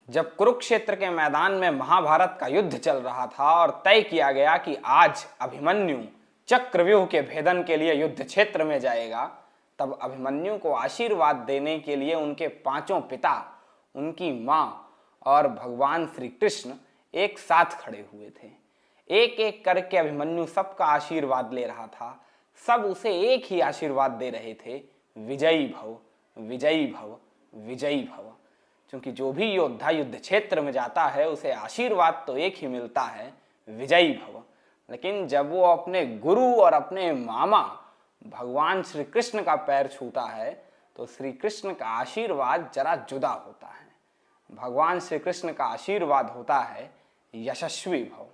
जब कुरुक्षेत्र के मैदान में महाभारत का युद्ध चल रहा था और तय किया गया कि आज अभिमन्यु चक्रव्यूह के भेदन के लिए युद्ध क्षेत्र में जाएगा, तब अभिमन्यु को आशीर्वाद देने के लिए उनके पांचों पिता, उनकी मां और भगवान श्री कृष्ण एक साथ खड़े हुए थे। एक एक करके अभिमन्यु सबका आशीर्वाद ले रहा था। सब उसे एक ही आशीर्वाद दे रहे थे, विजयी भव, विजयी भव, विजयी भव। क्योंकि जो भी योद्धा युद्ध क्षेत्र में जाता है उसे आशीर्वाद तो एक ही मिलता है, विजयी भव। लेकिन जब वो अपने गुरु और अपने मामा भगवान श्री कृष्ण का पैर छूता है तो श्री कृष्ण का आशीर्वाद जरा जुदा होता है। भगवान श्री कृष्ण का आशीर्वाद होता है यशस्वी भव।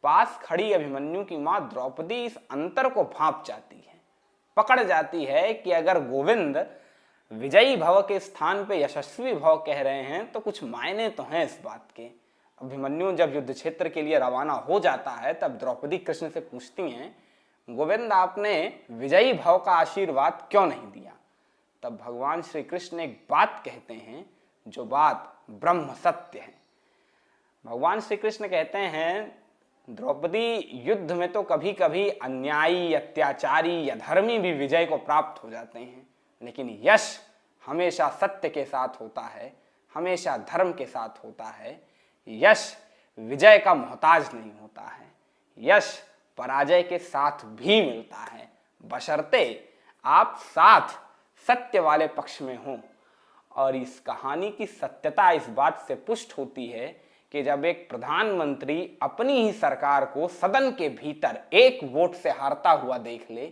पास खड़ी अभिमन्यु की मां द्रौपदी इस अंतर को भांप जाती है, पकड़ जाती है कि अगर गोविंद विजयी भव के स्थान पे यशस्वी भव कह रहे हैं तो कुछ मायने तो हैं इस बात के। अभिमन्यु जब युद्ध क्षेत्र के लिए रवाना हो जाता है तब द्रौपदी कृष्ण से पूछती हैं, गोविंद आपने विजयी भव का आशीर्वाद क्यों नहीं दिया? तब भगवान श्री कृष्ण एक बात कहते हैं जो बात ब्रह्म सत्य है। भगवान श्री कृष्ण कहते हैं, द्रौपदी युद्ध में तो कभी कभी अन्यायी, अत्याचारी या धर्मी भी विजय को प्राप्त हो जाते हैं, लेकिन यश हमेशा सत्य के साथ होता है, हमेशा धर्म के साथ होता है। यश विजय का मोहताज नहीं होता है, यश पराजय के साथ भी मिलता है, बशर्ते आप साथ सत्य वाले पक्ष में हों। और इस कहानी की सत्यता इस बात से पुष्ट होती है कि जब एक प्रधानमंत्री अपनी ही सरकार को सदन के भीतर एक वोट से हारता हुआ देख ले,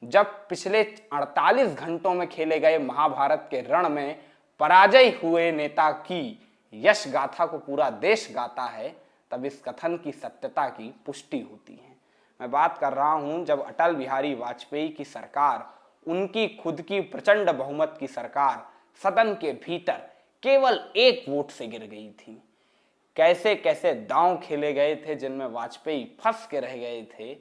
जब पिछले 48 घंटों में खेले गए महाभारत के रण में पराजय हुए नेता की यश गाथा को पूरा देश गाता है, तब इस कथन की सत्यता की पुष्टि होती है। मैं बात कर रहा हूं जब अटल बिहारी वाजपेयी की सरकार, उनकी खुद की प्रचंड बहुमत की सरकार, सदन के भीतर केवल एक वोट से गिर गई थी। कैसे कैसे दांव खेले गए थे जिनमें वाजपेयी फंस के रह गए थे,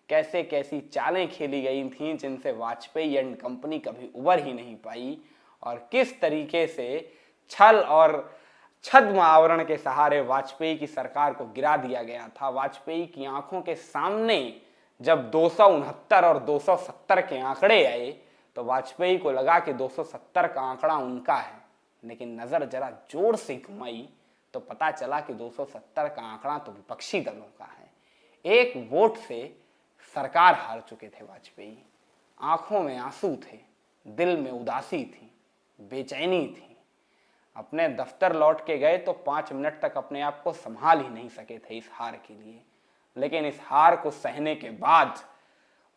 कैसे कैसी चालें खेली गई थीं जिनसे वाजपेयी एंड कंपनी कभी उबर ही नहीं पाई, और किस तरीके से छल और छद्म आवरण के सहारे वाजपेयी की सरकार को गिरा दिया गया था। वाजपेयी की आंखों के सामने जब 269 और 270 के आंकड़े आए तो वाजपेयी को लगा कि 270 का आंकड़ा उनका है, लेकिन नजर जरा जोर से घुमाई तो पता चला कि 270 का आंकड़ा तो विपक्षी दलों का है। एक वोट से सरकार हार चुके थे वाजपेयी। आंखों में आंसू थे, दिल में उदासी थी, बेचैनी थी। अपने दफ्तर लौट के गए तो 5 मिनट तक अपने आप को संभाल ही नहीं सके थे इस हार के लिए। लेकिन इस हार को सहने के बाद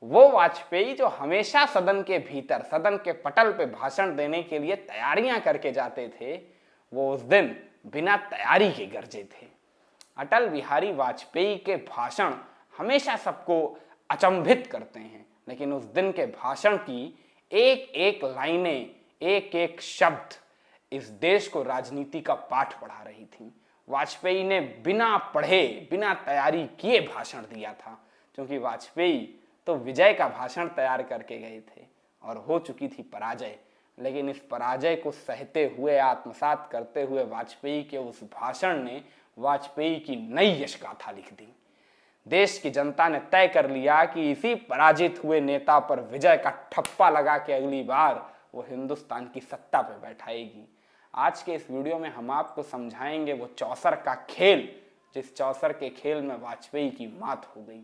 वो वाजपेयी जो हमेशा सदन के भीतर, सदन के पटल पे भाषण देने के लिए तैयारियां करके जाते थे, वो उस दिन बिना तैयारी के गरजे थे। अटल बिहारी वाजपेयी के भाषण हमेशा सबको अचंभित करते हैं, लेकिन उस दिन के भाषण की एक एक लाइनें, एक एक शब्द इस देश को राजनीति का पाठ पढ़ा रही थी। वाजपेयी ने बिना पढ़े, बिना तैयारी किए भाषण दिया था, क्योंकि वाजपेयी तो विजय का भाषण तैयार करके गए थे और हो चुकी थी पराजय। लेकिन इस पराजय को सहते हुए, आत्मसात करते हुए वाजपेयी के उस भाषण ने वाजपेयी की नई यश गाथा लिख दी। देश की जनता ने तय कर लिया कि इसी पराजित हुए नेता पर विजय का ठप्पा लगा के अगली बार वो हिंदुस्तान की सत्ता पे बैठाएगी। आज के इस वीडियो में हम आपको समझाएंगे वो चौसर का खेल, जिस चौसर के खेल में वाजपेयी की मात हो गई।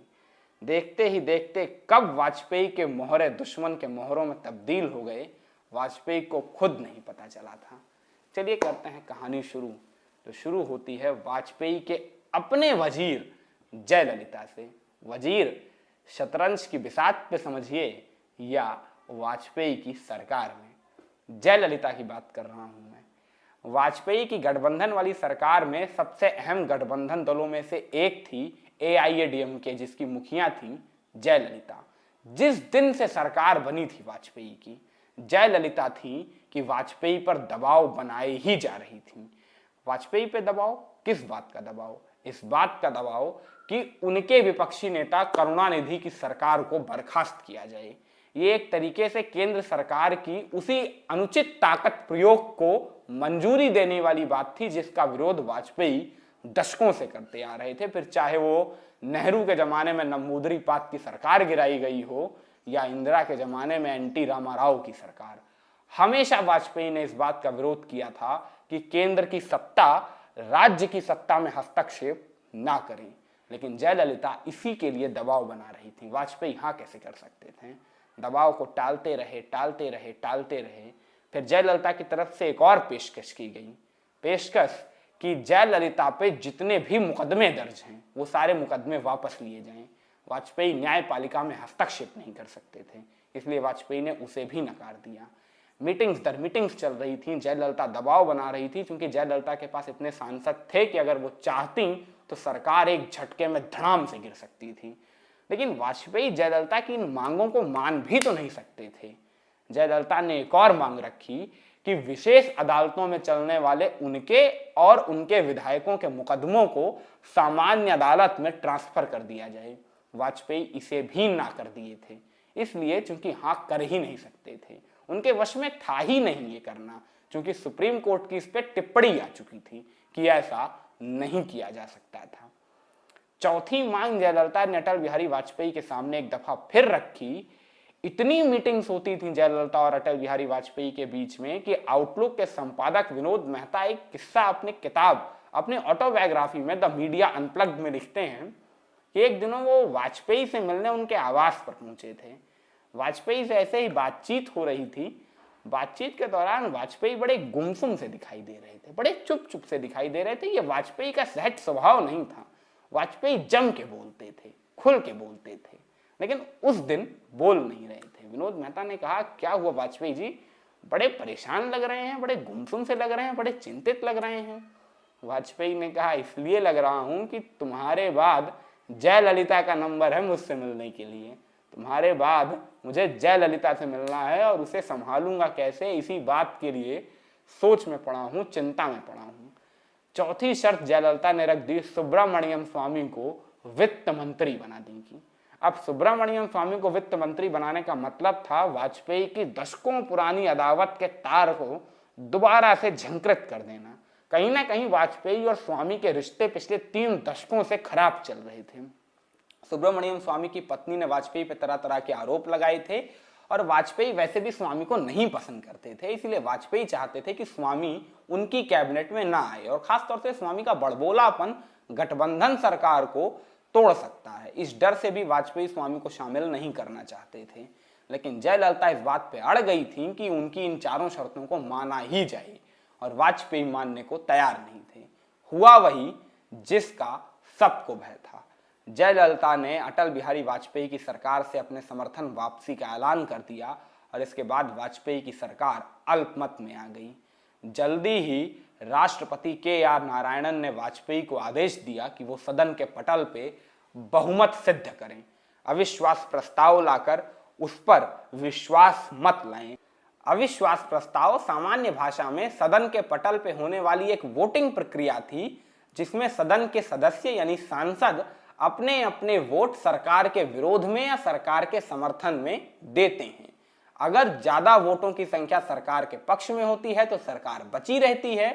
देखते ही देखते कब वाजपेयी के मोहरे दुश्मन के मोहरों में तब्दील हो गए, वाजपेयी को खुद नहीं पता चला था। चलिए करते हैं कहानी शुरू, जो शुरू होती है वाजपेयी के अपने वजीर जयललिता से। वजीर शतरंज की बिसात पे समझिए या वाजपेयी की सरकार में। जयललिता की बात कर रहा हूं मैं। वाजपेयी की गठबंधन वाली सरकार में सबसे अहम गठबंधन दलों में से एक थी AIADMK, जिसकी मुखिया थी जयललिता। जिस दिन से सरकार बनी थी वाजपेयी की, जयललिता थी कि वाजपेयी पर दबाव बनाए ही जा रही थी। वाजपेयी पे दबाव, किस बात का दबाव? इस बात का दबाव कि उनके विपक्षी नेता करुणानिधि की सरकार को बर्खास्त किया जाए। ये एक तरीके से केंद्र सरकार की उसी अनुचित ताकत प्रयोग को मंजूरी देने वाली बात थी जिसका विरोध वाजपेयी दशकों से करते आ रहे थे। फिर चाहे वो नेहरू के जमाने में नंबूदरी-पात की सरकार गिराई गई हो या इंदिरा के जमाने में एनटी रामाराव की सरकार, हमेशा वाजपेयी ने इस बात का विरोध किया था कि केंद्र की सत्ता राज्य की सत्ता में हस्तक्षेप ना करें। लेकिन जयललिता इसी के लिए दबाव बना रही थी। वाजपेयी हाँ कैसे कर सकते थे? दबाव को टालते रहे। फिर जयललिता की तरफ से एक और पेशकश की गई, पेशकश कि जयललिता पे जितने भी मुकदमे दर्ज हैं वो सारे मुकदमे वापस लिए जाएं। वाजपेयी न्यायपालिका में हस्तक्षेप नहीं कर सकते थे, इसलिए वाजपेयी ने उसे भी नकार दिया। मीटिंग्स दर मीटिंग्स चल रही थी, जयललिता दबाव बना रही थी क्योंकि जयललिता के पास इतने सांसद थे कि अगर वो चाहती तो सरकार एक झटके में धड़ाम से गिर सकती थी। लेकिन वाजपेयी जयललिता की इन मांगों को मान भी तो नहीं सकते थे। जयललिता ने एक और मांग रखी कि विशेष अदालतों में चलने वाले उनके और उनके विधायकों के मुकदमों को सामान्य अदालत में ट्रांसफर कर दिया जाए। वाजपेयी इसे भी ना कर दिए थे, इसलिए चूंकि हाँ कर ही नहीं सकते थे, उनके वश में था ही नहीं ये करना, क्योंकि सुप्रीम कोर्ट की इस पे टिप्पणी आ चुकी थी कि ऐसा नहीं किया जा सकता था। चौथी मांग जयललिता ने अटल बिहारी वाजपेयी के सामने एक दफा फिर रखी। इतनी मीटिंग्स होती थी जयललिता और अटल बिहारी वाजपेयी के बीच में कि आउटलुक के संपादक विनोद मेहता एक किस्सा अपनी किताब, अपने ऑटोबायोग्राफी में द मीडिया अनप्लग्ड में लिखते हैं कि एक दिनों वो वाजपेयी से मिलने उनके आवास पर पहुंचे थे। वाजपेयी से ऐसे ही बातचीत हो रही थी। बातचीत के दौरान वाजपेयी बड़े गुमसुम से दिखाई दे रहे थे, बड़े चुप चुप से दिखाई दे रहे थे। ये वाजपेयी का सहज स्वभाव नहीं था। वाजपेयी जम के बोलते थे, खुल के बोलते थे, लेकिन उस दिन बोल नहीं रहे थे। विनोद मेहता ने कहा, क्या हुआ वाजपेयी जी, बड़े परेशान लग रहे हैं, बड़े गुमसुम से लग रहे हैं, बड़े चिंतित लग रहे हैं। वाजपेयी ने कहा, इसलिए लग रहा हूं कि तुम्हारे बाद जयललिता का नंबर है मुझसे मिलने के लिए। तुम्हारे बाद मुझे जयललिता से मिलना है और उसे संभालूंगा कैसे, इसी बात के लिए सोच में पड़ा हूं, चिंता में पड़ा हूं। चौथी शर्त जयललिता ने रख दी, सुब्रमण्यम स्वामी को वित्त मंत्री बना देंगी। अब सुब्रमण्यम स्वामी को वित्त मंत्री बनाने का मतलब था वाजपेयी की दशकों पुरानी अदावत के तार को दोबारा से झंकृत कर देना। कहीं ना कहीं वाजपेयी और स्वामी के रिश्ते पिछले 3 दशकों से खराब चल रहे थे। सुब्रमण्यम स्वामी की पत्नी ने वाजपेयी पर तरह तरह के आरोप लगाए थे और वाजपेयी वैसे भी स्वामी को नहीं पसंद करते थे, इसलिए वाजपेयी चाहते थे कि स्वामी उनकी कैबिनेट में ना आए और खासतौर से स्वामी का बड़बोलापन गठबंधन सरकार को तोड़ सकता है। इस डर से भी वाजपेयी स्वामी को शामिल नहीं करना चाहते थे। लेकिन जयललिता इस बात पे अड़ गई थी कि उनकी इन चारों शर्तों को माना ही जाए और वाजपेयी मानने को तैयार नहीं थे। हुआ वही जिसका सबको भय था। जयललिता ने अटल बिहारी वाजपेयी की सरकार से अपने समर्थन वापसी का ऐलान कर दिया और इसके बाद वाजपेयी की सरकार अल्पमत में आ गई। जल्दी ही राष्ट्रपति के.आर. नारायणन ने वाजपेयी को आदेश दिया कि वो सदन के पटल पे बहुमत सिद्ध करें, अविश्वास प्रस्ताव लाकर उस पर विश्वास मत लाएं। अविश्वास प्रस्ताव सामान्य भाषा में सदन के पटल पे होने वाली एक वोटिंग प्रक्रिया थी जिसमें सदन के सदस्य यानी सांसद अपने अपने वोट सरकार के विरोध में या सरकार के समर्थन में देते हैं। अगर ज्यादा वोटों की संख्या सरकार के पक्ष में होती है तो सरकार बची रहती है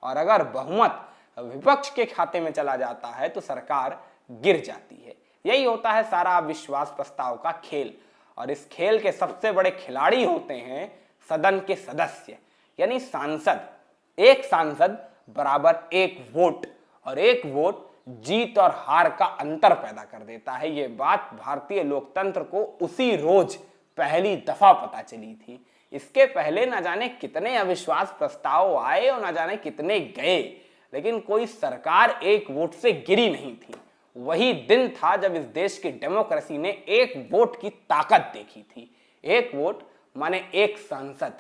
और अगर बहुमत विपक्ष के खाते में चला जाता है तो सरकार गिर जाती है। यही होता है सारा अविश्वास प्रस्ताव का खेल और इस खेल के सबसे बड़े खिलाड़ी होते हैं सदन के सदस्य यानी सांसद। एक सांसद बराबर एक वोट और एक वोट जीत और हार का अंतर पैदा कर देता है। ये बात भारतीय लोकतंत्र को उसी रोज पहली दफा पता चली थी। इसके पहले न जाने कितने अविश्वास प्रस्ताव आए और न जाने कितने गए, लेकिन कोई सरकार एक वोट से गिरी नहीं थी। वही दिन था जब इस देश की डेमोक्रेसी ने एक वोट की ताकत देखी थी। एक वोट माने एक सांसद,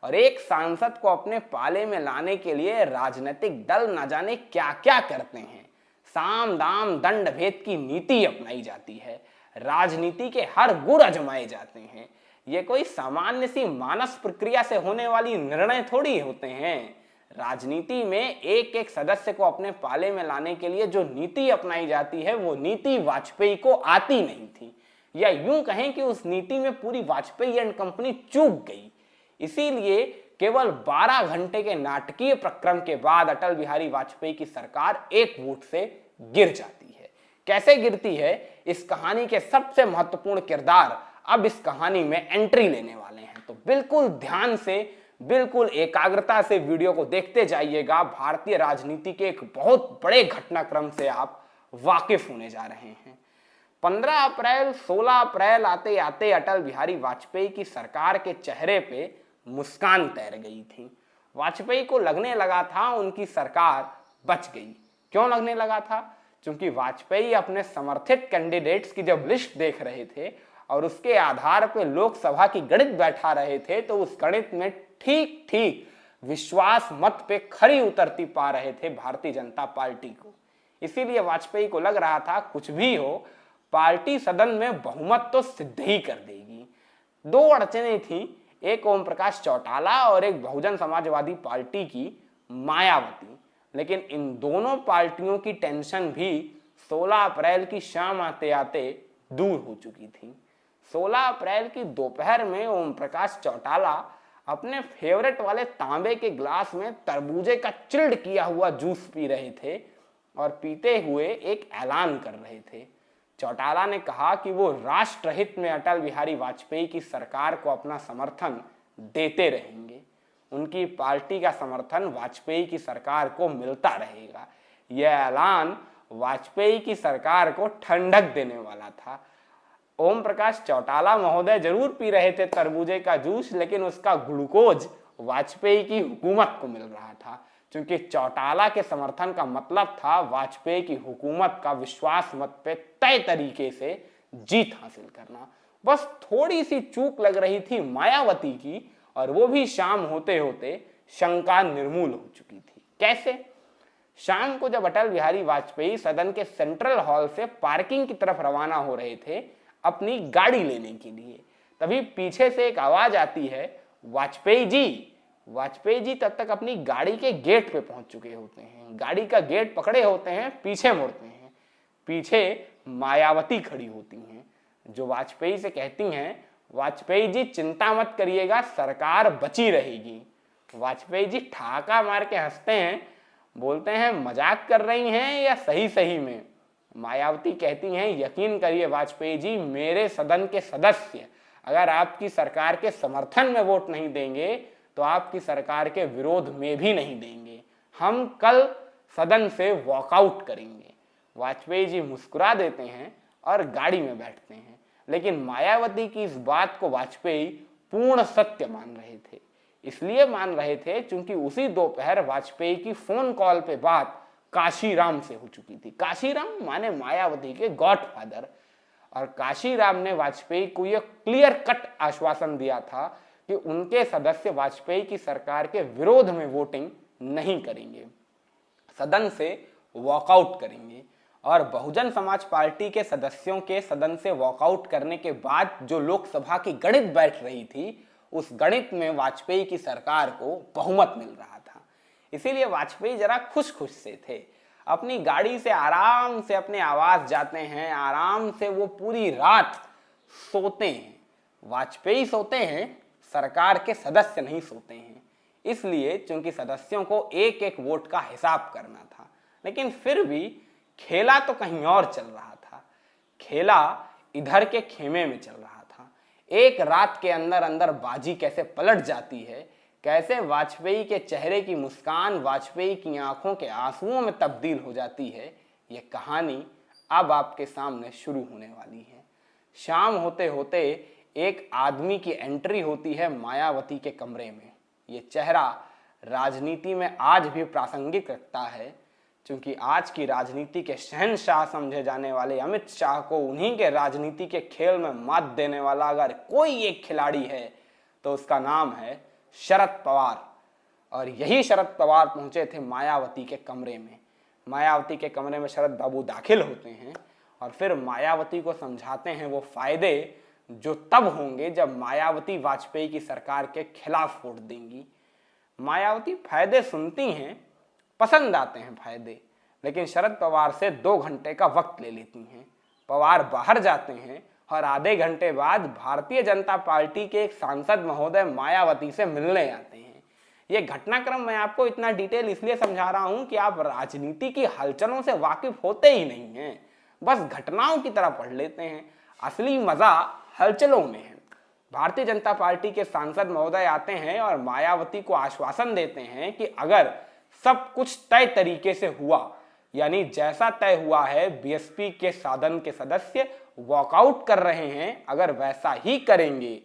और एक सांसद को अपने पाले में लाने के लिए राजनीतिक दल न जाने क्या क्या करते हैं। साम दाम दंड भेद की नीति अपनाई जाती है, राजनीति के हर गुण आजमाए जाते हैं। ये कोई सामान्य सी मानस प्रक्रिया से होने वाली निर्णय थोड़ी होते हैं। राजनीति में एक एक सदस्य को अपने पाले में लाने के लिए जो नीति अपनाई जाती है वो नीति वाजपेयी को आती नहीं थी। या यूं कहें कि उस नीति में पूरी वाजपेयी एंड कंपनी चूक गई। इसीलिए केवल 12 घंटे के नाटकीय प्रक्रम के बाद अटल बिहारी वाजपेयी की सरकार एक वोट से गिर जाती है। कैसे गिरती है, इस कहानी के सबसे महत्वपूर्ण किरदार अब इस कहानी में एंट्री लेने वाले हैं। तो बिल्कुल ध्यान से, बिल्कुल एकाग्रता से वीडियो को देखते जाइएगा। भारतीय राजनीति के एक बहुत बड़े घटनाक्रम से आप वाकिफ होने जा रहे हैं। 15 अप्रैल 16 अप्रैल आते आते अटल बिहारी वाजपेयी की सरकार के चेहरे पे मुस्कान तैर गई थी। वाजपेयी को लगने लगा था उनकी सरकार बच गई। क्यों लगने लगा था? क्योंकि वाजपेयी अपने समर्थित कैंडिडेट्स की जब लिस्ट देख रहे थे और उसके आधार पर लोकसभा की गणित बैठा रहे थे, तो उस गणित में ठीक ठीक विश्वास मत पे खरी उतरती पा रहे थे भारतीय जनता पार्टी को। इसीलिए वाजपेयी को लग रहा था कुछ भी हो, पार्टी सदन में बहुमत तो सिद्ध ही कर देगी। दो अड़चने थी, एक ओम प्रकाश चौटाला और एक बहुजन समाजवादी पार्टी की मायावती। लेकिन इन दोनों पार्टियों की टेंशन भी 16 अप्रैल की शाम आते आते दूर हो चुकी थी। 16 अप्रैल की दोपहर में ओम प्रकाश चौटाला अपने फेवरेट वाले तांबे के ग्लास में तरबूजे का चिल्ड किया हुआ जूस पी रहे थे और पीते हुए एक ऐलान कर रहे थे। चौटाला ने कहा कि वो राष्ट्रहित में अटल बिहारी वाजपेयी की सरकार को अपना समर्थन देते रहेंगे। उनकी पार्टी का समर्थन वाजपेयी की सरकार को मिलता रहेगा। यह ऐलान वाजपेयी की सरकार को ठंडक देने वाला था। ओम प्रकाश चौटाला महोदय जरूर पी रहे थे तरबूजे का जूस, लेकिन उसका ग्लूकोज वाजपेयी की हुकूमत को मिल रहा था, क्योंकि चौटाला के समर्थन का मतलब था वाजपेयी की हुकूमत का विश्वास मत पे तय तरीके से जीत हासिल करना। बस थोड़ी सी चूक लग रही थी मायावती की, और वो भी शाम होते होते शंका निर्मूल हो चुकी थी। कैसे? शाम को जब अटल बिहारी वाजपेयी सदन के सेंट्रल हॉल से पार्किंग की तरफ रवाना हो रहे थे अपनी गाड़ी लेने के लिए, तभी पीछे से एक आवाज आती है, वाजपेयी जी। वाजपेयी जी तब तक अपनी गाड़ी के गेट पे पहुंच चुके होते हैं। गाड़ी का गेट पकड़े होते हैं, पीछे मुड़ते हैं। पीछे मायावती खड़ी होती हैं, जो वाजपेयी से कहती हैं, वाजपेयी जी चिंता मत करिएगा, सरकार बची रहेगी। वाजपेयी जी ठहाका मार के हंसते हैं, बोलते हैं मजाक कर रही हैं या सही सही में? मायावती कहती हैं, यकीन करिए वाजपेयी जी, मेरे सदन के सदस्य अगर आपकी सरकार के समर्थन में वोट नहीं देंगे तो आपकी सरकार के विरोध में भी नहीं देंगे। हम कल सदन से वॉकआउट करेंगे। वाजपेयी जी मुस्कुरा देते हैं और गाड़ी में बैठते हैं। लेकिन मायावती की इस बात को वाजपेयी पूर्ण सत्य मान रहे थे। इसलिए मान रहे थे क्योंकि उसी दोपहर वाजपेयी की फोन कॉल पे बात काशीराम से हो चुकी थी। काशीराम माने मायावती के गॉडफादर। और काशीराम ने वाजपेयी को यह क्लियर कट आश्वासन दिया था कि उनके सदस्य वाजपेयी की सरकार के विरोध में वोटिंग नहीं करेंगे, सदन से वॉकआउट करेंगे। और बहुजन समाज पार्टी के सदस्यों के सदन से वॉकआउट करने के बाद जो लोकसभा की गणित बैठ रही थी, उस गणित में वाजपेयी की सरकार को बहुमत मिल रहा था। इसीलिए वाजपेयी जरा खुश खुश से थे। अपनी गाड़ी से आराम से अपने आवास जाते हैं, आराम से वो पूरी रात सोते हैं। वाजपेयी सोते हैं, सरकार के सदस्य नहीं सोते हैं। इसलिए क्योंकि सदस्यों को एक एक वोट का हिसाब करना था। लेकिन फिर भी खेला तो कहीं और चल रहा था। खेला इधर के खेमे में चल रहा था। एक रात के अंदर अंदर बाजी कैसे पलट जाती है, कैसे वाजपेयी के चेहरे की मुस्कान वाजपेयी की आंखों के आंसुओं में तब्दील हो जाती है, ये कहानी अब आपके सामने शुरू होने वाली है। शाम होते होते एक आदमी की एंट्री होती है मायावती के कमरे में। ये चेहरा राजनीति में आज भी प्रासंगिक रखता है, क्योंकि आज की राजनीति के शहंशाह समझे जाने वाले अमित शाह को उन्हीं के राजनीति के खेल में मात देने वाला अगर कोई एक खिलाड़ी है तो उसका नाम है शरद पवार। और यही शरद पवार पहुंचे थे मायावती के कमरे में। मायावती के कमरे में शरद बाबू दाखिल होते हैं और फिर मायावती को समझाते हैं वो फायदे जो तब होंगे जब मायावती वाजपेयी की सरकार के खिलाफ वोट देंगी। मायावती फायदे सुनती हैं, पसंद आते हैं फायदे, लेकिन शरद पवार से 2 घंटे का वक्त ले लेती हैं। पवार बाहर जाते हैं और आधे घंटे बाद भारतीय जनता पार्टी के एक सांसद महोदय मायावती से मिलने आते हैं। ये घटनाक्रम मैं आपको इतना डिटेल इसलिए समझा रहा हूं कि आप राजनीति की हलचलों से वाकिफ होते ही नहीं हैं, बस घटनाओं की तरह पढ़ लेते हैं। असली मजा हलचलों में है। भारतीय जनता पार्टी के सांसद महोदय आते हैं और मायावती को आश्वासन देते हैं कि अगर सब कुछ तय तरीके से हुआ, यानी जैसा तय हुआ है बीएसपी के सदन के सदस्य वॉकआउट कर रहे हैं, अगर वैसा ही करेंगे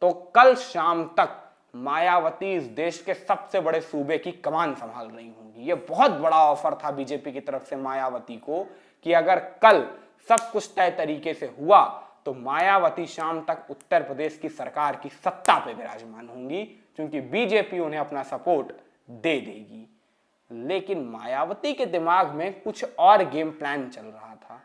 तो कल शाम तक मायावती इस देश के सबसे बड़े सूबे की कमान संभाल रही होंगी। ये बहुत बड़ा ऑफर था बीजेपी की तरफ से मायावती को कि अगर कल सब कुछ तय तरीके से हुआ तो मायावती शाम तक उत्तर प्रदेश की सरकार की सत्ता पे विराजमान होंगी, क्योंकि बीजेपी उन्हें अपना सपोर्ट दे देगी। लेकिन मायावती के दिमाग में कुछ और गेम प्लान चल रहा था।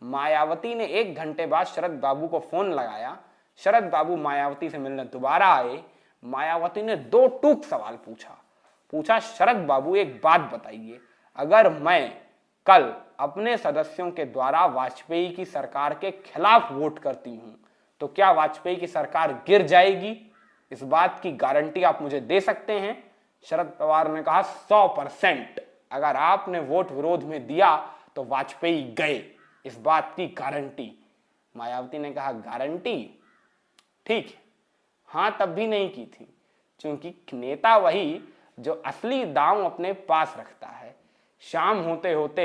मायावती ने 1 घंटे बाद शरद बाबू को फोन लगाया। शरद बाबू मायावती से मिलने दोबारा आए। मायावती ने 2 टूक सवाल पूछा, शरद बाबू एक बात बताइए, अगर मैं कल अपने सदस्यों के द्वारा वाजपेयी की सरकार के खिलाफ वोट करती हूं तो क्या वाजपेयी की सरकार गिर जाएगी? इस बात की गारंटी आप मुझे दे सकते हैं? शरद पवार ने कहा 100%। अगर आपने वोट विरोध में दिया तो वाजपेयी गए, इस बात की गारंटी। मायावती ने कहा गारंटी? ठीक है। हाँ, तब भी नहीं की थी, क्योंकि नेता वही जो असली दांव अपने पास रखता है। शाम होते होते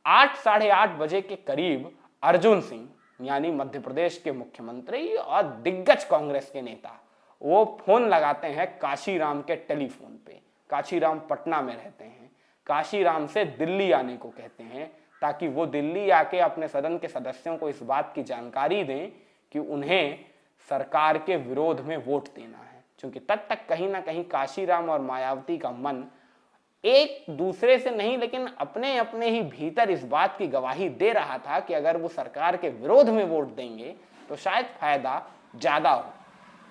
8 साढ़े 8 बजे के करीब अर्जुन सिंह, यानी मध्य प्रदेश के मुख्यमंत्री और दिग्गज कांग्रेस के नेता, वो फोन लगाते हैं काशीराम के टेलीफोन पे। काशीराम पटना में रहते हैं। काशीराम से दिल्ली आने को कहते हैं ताकि वो दिल्ली आके अपने सदन के सदस्यों को इस बात की जानकारी दें कि उन्हें सरकार के विरोध में वोट देना है, क्योंकि तब तक कहीं ना कहीं काशीराम और मायावती का मन एक दूसरे से नहीं लेकिन अपने अपने ही भीतर इस बात की गवाही दे रहा था कि अगर वो सरकार के विरोध में वोट देंगे तो शायद फायदा ज्यादा हो।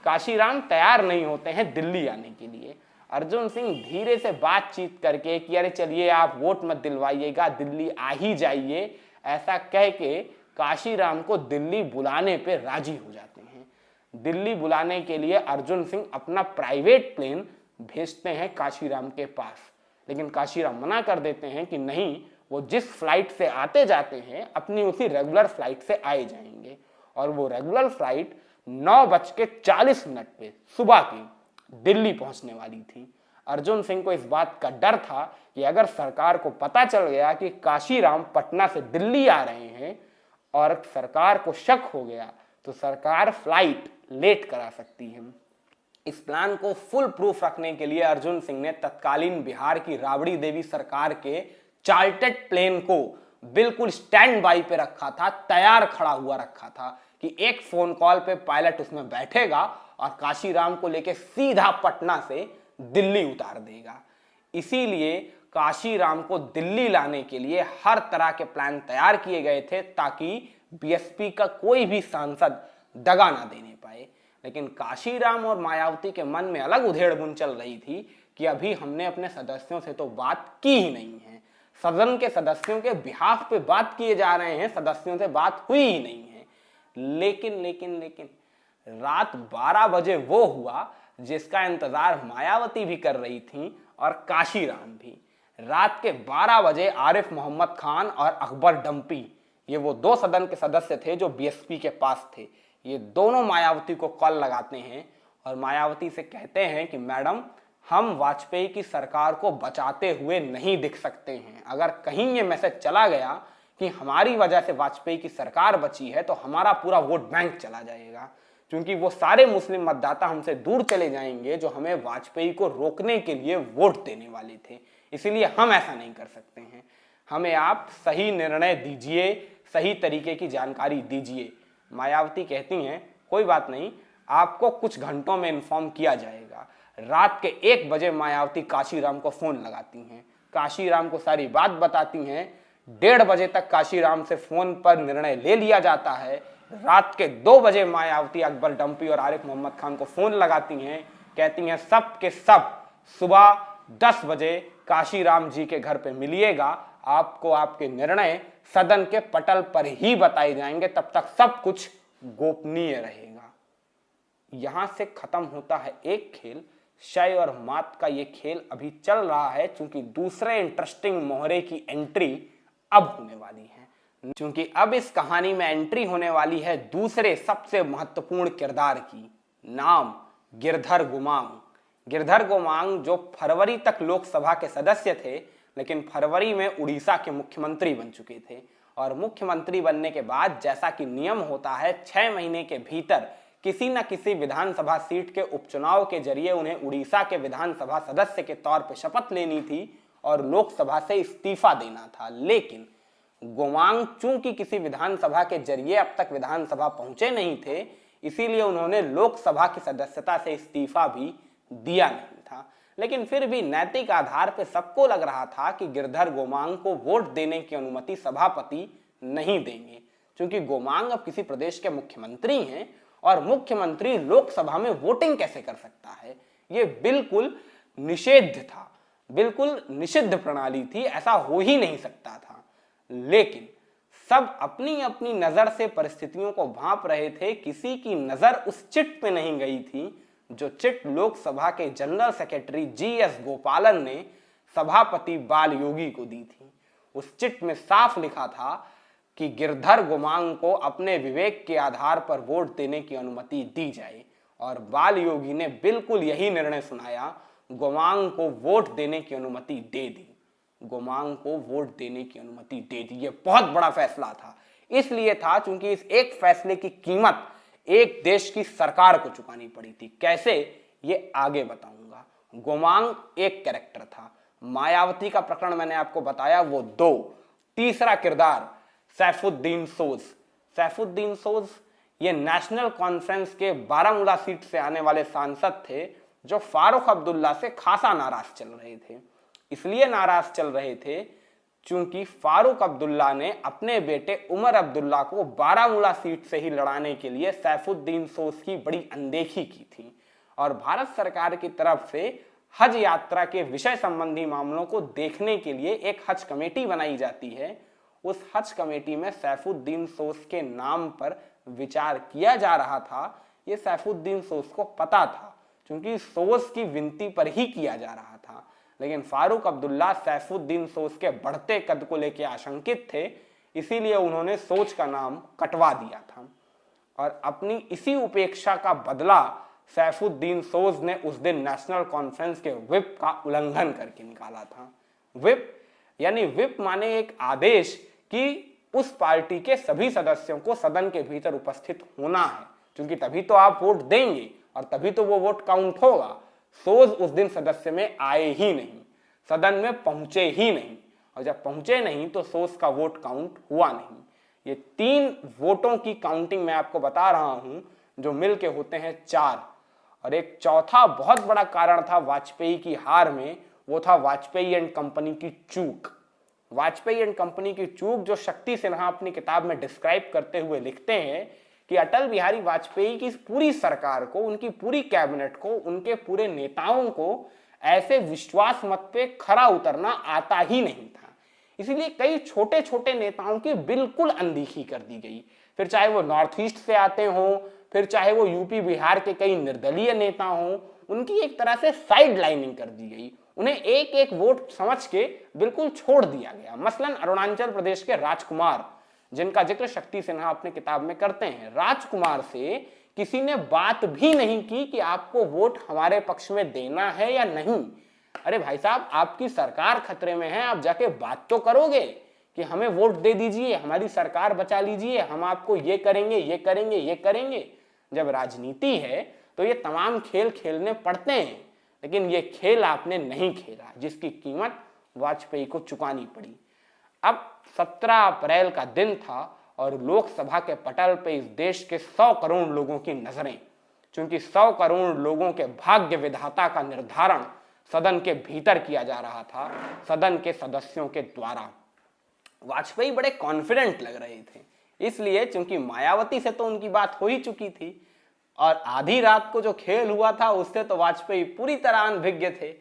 काशीराम तैयार नहीं होते हैं दिल्ली आने के लिए। अर्जुन सिंह धीरे से बातचीत करके कि अरे चलिए आप वोट मत दिलवाइएगा, दिल्ली आ ही जाइए, ऐसा कह के काशीराम को दिल्ली बुलाने पे राजी हो जाते हैं। दिल्ली बुलाने के लिए अर्जुन सिंह अपना प्राइवेट प्लेन भेजते हैं काशीराम के पास, लेकिन काशीराम मना कर देते हैं कि नहीं, वो जिस फ्लाइट से आते जाते हैं अपनी उसी रेगुलर फ्लाइट से आए जाएंगे। और वो रेगुलर फ्लाइट 9:40 पे सुबह की दिल्ली पहुंचने वाली थी। अर्जुन सिंह को इस बात का डर था कि अगर सरकार को पता चल गया कि काशीराम पटना से दिल्ली आ रहे हैं और सरकार को शक हो गया तो सरकार फ्लाइट लेट करा सकती है। इस प्लान को फुल प्रूफ रखने के लिए अर्जुन सिंह ने तत्कालीन बिहार की राबड़ी देवी सरकार के चार्टर्ड प्लेन को बिल्कुल स्टैंड बाई पे रखा था, तैयार खड़ा हुआ रखा था कि एक फोन कॉल पे पायलट उसमें बैठेगा और काशीराम को लेके सीधा पटना से दिल्ली उतार देगा। इसीलिए काशीराम को दिल्ली लाने के लिए हर तरह के प्लान तैयार किए गए थे ताकि बीएसपी का कोई भी सांसद दगा ना देने पाए। लेकिन काशीराम और मायावती के मन में अलग उधेड़बुन चल रही थी कि अभी हमने अपने सदस्यों से तो बात की ही नहीं है, सदन के सदस्यों के बिहाफ पे बात किए जा रहे हैं, सदस्यों से बात हुई ही नहीं है। लेकिन रात 12 बजे वो हुआ जिसका इंतजार मायावती भी कर रही थी और काशीराम भी। रात के 12 बजे आरिफ मोहम्मद खान और अकबर डंपी, ये वो 2 सदन के सदस्य थे जो बीएसपी के पास थे, ये दोनों मायावती को कॉल लगाते हैं और मायावती से कहते हैं कि मैडम, हम वाजपेयी की सरकार को बचाते हुए नहीं दिख सकते हैं। अगर कहीं ये मैसेज चला गया कि हमारी वजह से वाजपेयी की सरकार बची है तो हमारा पूरा वोट बैंक चला जाएगा, क्योंकि वो सारे मुस्लिम मतदाता हमसे दूर चले जाएंगे जो हमें वाजपेयी को रोकने के लिए वोट देने वाले थे। इसीलिए हम ऐसा नहीं कर सकते हैं। हमें आप सही निर्णय दीजिए, सही तरीके की जानकारी दीजिए। मायावती कहती हैं कोई बात नहीं, आपको कुछ घंटों में इन्फॉर्म किया जाएगा। रात के 1 बजे मायावती काशीराम को फोन लगाती हैं, काशीराम को सारी बात बताती हैं। 1:30 बजे तक काशीराम से फोन पर निर्णय ले लिया जाता है। रात के 2 बजे मायावती अकबर डंपी और आरिफ मोहम्मद खान को फोन लगाती हैं, कहती हैं सब के सब सुबह 10 बजे काशीराम जी के घर पे मिलिएगा, आपको आपके निर्णय सदन के पटल पर ही बताए जाएंगे, तब तक सब कुछ गोपनीय रहेगा। यहां से खत्म होता है एक खेल। शय और मात का ये खेल अभी चल रहा है, क्योंकि दूसरे इंटरेस्टिंग मोहरे की एंट्री अब होने वाली है। क्योंकि अब इस कहानी में एंट्री होने वाली है दूसरे सबसे महत्वपूर्ण किरदार की, नाम गिरधर गुमांग। गिरधर गुमांग जो फरवरी तक लोकसभा के सदस्य थे, लेकिन फरवरी में उड़ीसा के मुख्यमंत्री बन चुके थे। और मुख्यमंत्री बनने के बाद जैसा कि नियम होता है 6 महीने के भीतर किसी न किसी विधानसभा सीट के उपचुनाव के जरिए उन्हें उड़ीसा के विधानसभा सदस्य के तौर पर शपथ लेनी थी और लोकसभा से इस्तीफा देना था। लेकिन गुमांग चूंकि किसी विधानसभा के जरिए अब तक विधानसभा पहुंचे नहीं थे, इसीलिए उन्होंने लोकसभा की सदस्यता से इस्तीफा भी दिया नहीं था। लेकिन फिर भी नैतिक आधार पर सबको लग रहा था कि गिरधर गोमांग को वोट देने की अनुमति सभापति नहीं देंगे, क्योंकि गोमांग अब किसी प्रदेश के मुख्यमंत्री हैं और मुख्यमंत्री लोकसभा में वोटिंग कैसे कर सकता है। यह बिल्कुल निषेध था, बिल्कुल निषिद्ध प्रणाली थी, ऐसा हो ही नहीं सकता था। लेकिन सब अपनी अपनी नजर से परिस्थितियों को भांप रहे थे। किसी की नजर उस चिट पे नहीं गई थी जो चिट लोकसभा के जनरल सेक्रेटरी GS गोपालन ने सभापति बालयोगी को दी थी। उस चिट में साफ लिखा था कि गिरधर गुमांग को अपने विवेक के आधार पर वोट देने की अनुमति दी जाए, और बालयोगी ने बिल्कुल यही निर्णय सुनाया, गुमांग को वोट देने की अनुमति दे दी। गुमांग को वोट देने की अनुमति दे दी। यह बहुत बड़ा फैसला था, इसलिए था क्योंकि इस एक फैसले की कीमत एक देश की सरकार को चुकानी पड़ी थी। कैसे, ये आगे बताऊंगा। गुमांग एक कैरेक्टर था। मायावती का प्रकरण मैंने आपको बताया, वो 2। तीसरा किरदार सैफुद्दीन सोज। सैफुद्दीन सोज ये नेशनल कॉन्फ्रेंस के बारामूला सीट से आने वाले सांसद थे, जो फारूक अब्दुल्ला से खासा नाराज चल रहे थे। इसलिए नाराज चल रहे थे क्योंकि फारूक अब्दुल्ला ने अपने बेटे उमर अब्दुल्ला को बारामूला सीट से ही लड़ाने के लिए सैफुद्दीन सोज की बड़ी अनदेखी की थी। और भारत सरकार की तरफ से हज यात्रा के विषय संबंधी मामलों को देखने के लिए एक हज कमेटी बनाई जाती है। उस हज कमेटी में सैफुद्दीन सोज के नाम पर विचार किया जा रहा था। ये सैफुद्दीन सोज को पता था, क्योंकि सोज की विनती पर ही किया जा रहा था। लेकिन फारूक अब्दुल्ला सैफुद्दीन सोज के बढ़ते कद को लेकर आशंकित थे, इसीलिए उन्होंने सोज का नाम कटवा दिया था। और अपनी इसी उपेक्षा का बदला सैफुद्दीन सोज ने उस दिन नेशनल कॉन्फ्रेंस के व्हिप का उल्लंघन करके निकाला था। व्हिप यानी व्हिप माने एक आदेश कि उस पार्टी के सभी सदस्यों को सदन के भीतर उपस्थित होना है, क्योंकि तभी तो आप वोट देंगे और तभी तो वो वोट काउंट होगा। सोज उस दिन सदस्य में आए ही नहीं, सदन में पहुंचे ही नहीं, और जब पहुंचे नहीं तो सोज का वोट काउंट हुआ नहीं। ये 3 वोटों की काउंटिंग मैं आपको बता रहा हूं, जो मिलके होते हैं 4। और एक चौथा बहुत बड़ा कारण था वाजपेयी की हार में, वो था वाजपेयी एंड कंपनी की चूक। वाजपेयी एंड कंपनी की चूक जो शक्ति सिन्हा अपनी किताब में डिस्क्राइब करते हुए लिखते हैं कि अटल बिहारी वाजपेयी की पूरी सरकार को, उनकी पूरी कैबिनेट को, उनके पूरे नेताओं को ऐसे विश्वास मत पे खरा उतरना आता ही नहीं था। इसलिए कई छोटे छोटे नेताओं की बिल्कुल अनदेखी कर दी गई, फिर चाहे वो नॉर्थ ईस्ट से आते हों, फिर चाहे वो यूपी बिहार के कई निर्दलीय नेता हों, उनकी एक तरह से साइड लाइनिंग कर दी गई। उन्हें एक एक वोट समझ के बिल्कुल छोड़ दिया गया। मसलन अरुणाचल प्रदेश के राजकुमार, जिनका जिक्र शक्ति सिन्हा अपने किताब में करते हैं, राजकुमार से किसी ने बात भी नहीं की कि आपको वोट हमारे पक्ष में देना है या नहीं। अरे भाई साहब, आपकी सरकार खतरे में है, आप जाके बात तो करोगे कि हमें वोट दे दीजिए, हमारी सरकार बचा लीजिए, हम आपको ये करेंगे, ये करेंगे, ये करेंगे। जब राजनीति है तो ये तमाम खेल खेलने पड़ते हैं, लेकिन ये खेल आपने नहीं खेला, जिसकी कीमत वाजपेयी को चुकानी पड़ी। अब 17 अप्रैल का दिन था और लोकसभा के पटल पे इस देश के 100 करोड़ लोगों की नजरें, क्योंकि 100 करोड़ लोगों के भाग्य विधाता का निर्धारण सदन के भीतर किया जा रहा था, सदन के सदस्यों के द्वारा। वाजपेयी बड़े कॉन्फिडेंट लग रहे थे, इसलिए क्योंकि मायावती से तो उनकी बात हो ही चुकी थी और आधी रात को जो खेल हुआ था उससे तो वाजपेयी पूरी तरह अनभिज्ञ थे।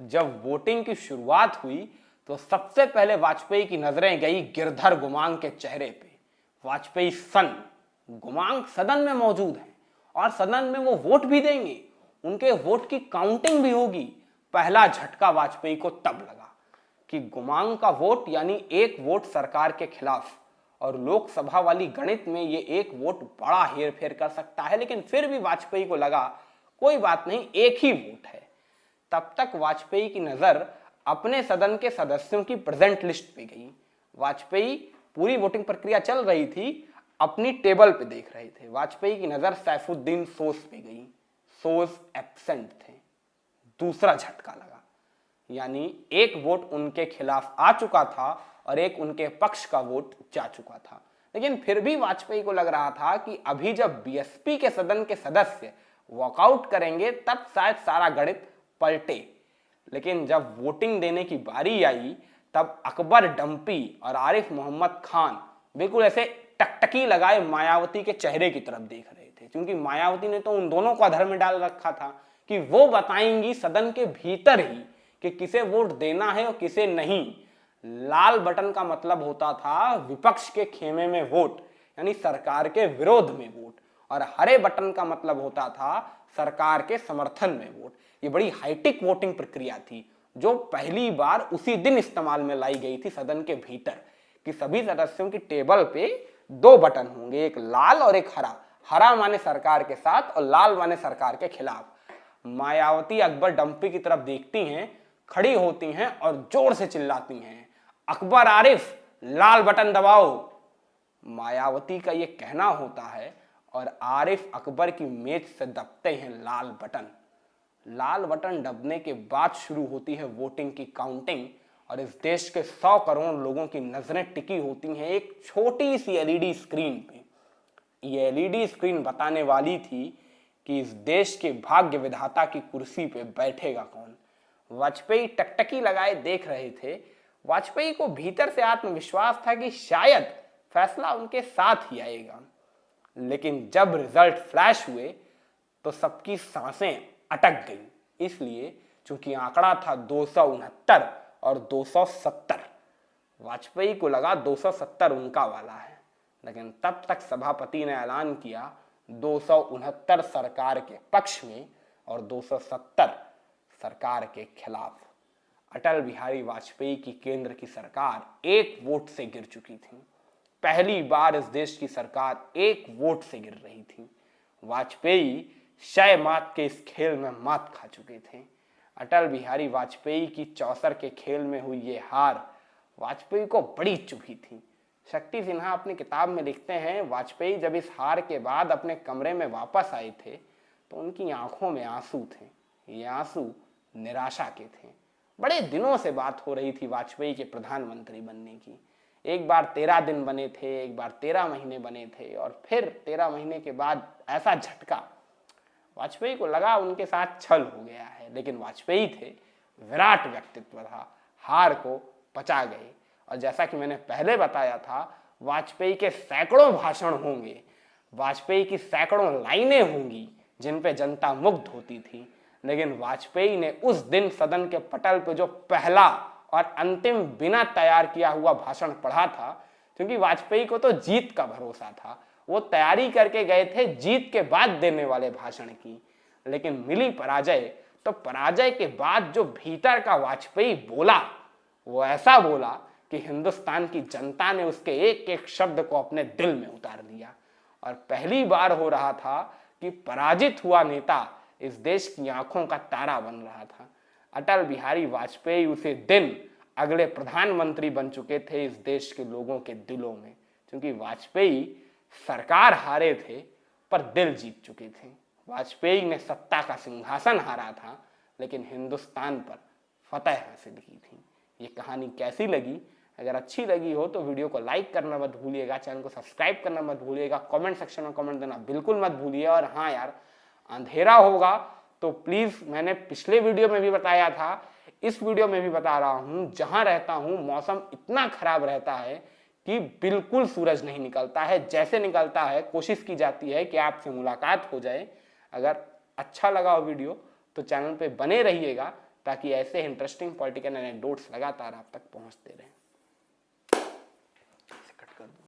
जब वोटिंग की शुरुआत हुई तो सबसे पहले वाजपेयी की नजरें गई गिरधर गुमांग के चेहरे पे। वाजपेयी सन गुमांग सदन में मौजूद हैं और सदन में वो वोट भी देंगे, उनके वोट की काउंटिंग भी होगी। पहला झटका वाजपेयी को तब लगा कि गुमांग का वोट यानी एक वोट सरकार के खिलाफ, और लोकसभा वाली गणित में ये एक वोट बड़ा हेरफेर कर सकता है। लेकिन फिर भी वाजपेयी को लगा कोई बात नहीं, एक ही वोट है। तब तक वाजपेयी की नजर अपने सदन के सदस्यों की प्रेजेंट लिस्ट पे गई। वाजपेयी पूरी वोटिंग प्रक्रिया चल रही थी, अपनी टेबल पे देख रहे थे। वाजपेयी की नजर सैफुद्दीन सोज पे गई, सोज एब्सेंट थे। दूसरा झटका लगा, यानी एक वोट उनके खिलाफ आ चुका था और एक उनके पक्ष का वोट जा चुका था। लेकिन फिर भी वाजपेयी को लग रहा था कि अभी जब बीएसपी के सदन के सदस्य वॉकआउट करेंगे तब शायद सारा गणित पलटे। लेकिन जब वोटिंग देने की बारी आई तब अकबर डंपी और आरिफ मोहम्मद खान बिल्कुल ऐसे टकटकी लगाए मायावती के चेहरे की तरफ देख रहे थे, क्योंकि मायावती ने तो उन दोनों को अधर में डाल रखा था कि वो बताएंगी सदन के भीतर ही कि किसे वोट देना है और किसे नहीं। लाल बटन का मतलब होता था विपक्ष के खेमे में वोट, यानी सरकार के विरोध में वोट, और हरे बटन का मतलब होता था सरकार के समर्थन में वोट। ये बड़ी हाईटेक वोटिंग प्रक्रिया थी जो पहली बार उसी दिन इस्तेमाल में लाई गई थी सदन के भीतर, कि सभी सदस्यों की टेबल पे दो बटन होंगे, एक लाल और एक हरा। हरा माने सरकार के साथ और लाल माने सरकार के खिलाफ। मायावती अकबर डंपी की तरफ देखती हैं, खड़ी होती हैं और जोर से चिल्लाती हैं, अकबर आरिफ लाल बटन दबाओ। मायावती का ये कहना होता है और आरिफ अकबर की मेज से दबते हैं लाल बटन। लाल बटन दबने के बाद शुरू होती है वोटिंग की काउंटिंग, और इस देश के 100 करोड़ लोगों की नजरें टिकी होती हैं एक छोटी सी एलईडी स्क्रीन पे। ये एलईडी स्क्रीन बताने वाली थी कि इस देश के भाग्य विधाता की कुर्सी पे बैठेगा कौन। वाजपेयी टकटकी लगाए देख रहे थे। वाजपेयी को भीतर से आत्मविश्वास था कि शायद फैसला उनके साथ ही आएगा। लेकिन जब रिजल्ट फ्लैश हुए तो सबकी सांसें अटक गई, इसलिए चूंकि आंकड़ा था 269 और 270। वाजपेयी को लगा 270 उनका वाला है, लेकिन तब तक सभापति ने ऐलान किया 269 सरकार के पक्ष में और 270 सरकार के खिलाफ। अटल बिहारी वाजपेयी की केंद्र की सरकार एक वोट से गिर चुकी थी। पहली बार इस देश की सरकार एक वोट से गिर रही थी। वाजपेयी शय मात के इस खेल में मात खा चुके थे। अटल बिहारी वाजपेयी की 64 के खेल में हुई ये हार वाजपेयी को बड़ी चुभी थी। शक्ति सिन्हा अपनी किताब में लिखते हैं, वाजपेयी जब इस हार के बाद अपने कमरे में वापस आए थे तो उनकी आंखों में आंसू थे। ये आंसू निराशा के थे। बड़े दिनों से बात हो रही थी वाजपेयी के प्रधानमंत्री बनने की। एक बार 13 दिन बने थे, एक बार 13 महीने बने थे, और फिर 13 महीने के बाद ऐसा झटका। वाजपेयी को लगा उनके साथ छल हो गया है, लेकिन वाजपेयी थे, विराट व्यक्तित्व था, हार को पचा गए। और जैसा कि मैंने पहले बताया था, वाजपेयी के सैकड़ों भाषण होंगे, वाजपेयी की सैकड़ों लाइनें होंगी जिन पे जनता मुग्ध होती थी, लेकिन वाजपेयी ने उस दिन सदन के पटल पे जो पहला और अंतिम बिना तैयार किया हुआ भाषण पढ़ा था, क्योंकि वाजपेयी को तो जीत का भरोसा था, वो तैयारी करके गए थे जीत के बाद देने वाले भाषण की। लेकिन मिली पराजय, तो पराजय के बाद जो भीतर का वाजपेयी बोला वो ऐसा बोला कि हिंदुस्तान की जनता ने उसके एक एक शब्द को अपने दिल में उतार लिया। और पहली बार हो रहा था कि पराजित हुआ नेता इस देश की आंखों का तारा बन रहा था। अटल बिहारी वाजपेयी उसी दिन अगले प्रधानमंत्री बन चुके थे इस देश के लोगों के दिलों में, क्योंकि वाजपेयी सरकार हारे थे पर दिल जीत चुके थे। वाजपेयी ने सत्ता का सिंहासन हारा था, लेकिन हिंदुस्तान पर फतह हासिल की थी। ये कहानी कैसी लगी? अगर अच्छी लगी हो तो वीडियो को लाइक करना मत भूलिएगा, चैनल को सब्सक्राइब करना मत भूलिएगा, कमेंट सेक्शन में कमेंट देना बिल्कुल मत भूलिए। और हाँ यार, अंधेरा होगा तो प्लीज़, मैंने पिछले वीडियो में भी बताया था, इस वीडियो में भी बता रहा हूँ, जहाँ रहता हूँ मौसम इतना खराब रहता है कि बिल्कुल सूरज नहीं निकलता है। जैसे निकलता है कोशिश की जाती है कि आपसे मुलाकात हो जाए। अगर अच्छा लगा हो वीडियो तो चैनल पे बने रहिएगा, ताकि ऐसे इंटरेस्टिंग पॉलिटिकल एनेक्डोट्स लगातार आप तक पहुँचते रहें।